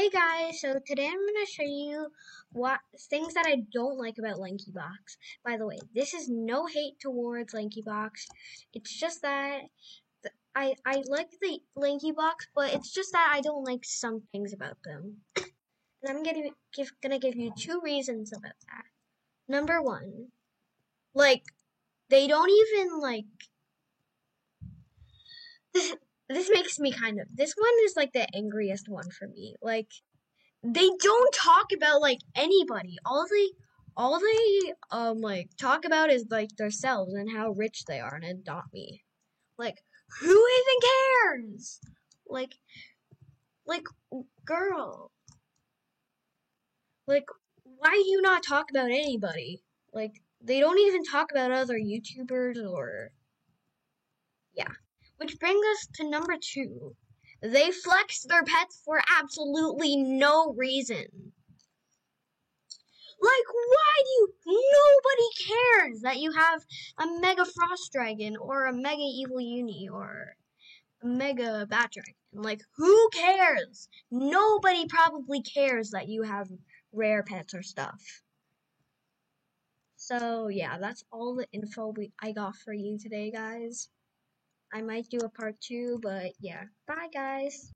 Hey guys, so today I'm going to show you what things that I don't like about LankyBox. By the way, this is no hate towards LankyBox. It's just that I like the LankyBox, but it's just that I don't like some things about them. And I'm gonna give you two reasons about that. Number one, like they don't even like this makes me this one is like the angriest one for me. Like they don't talk about like anybody. All they like talk about is like themselves and how rich they are and adopt me. Like who even cares? Like like girl. Like why do you not talk about anybody? Like they don't even talk about other YouTubers or yeah. Which brings us to number 2. They flex their pets for absolutely no reason. Like, why do nobody cares that you have a Mega Frost Dragon or a Mega Evil Uni or a Mega Bat Dragon? Like, who cares? Nobody probably cares that you have rare pets or stuff. So, yeah, that's all the info I got for you today, guys. I might do a part 2, but yeah. Bye, guys.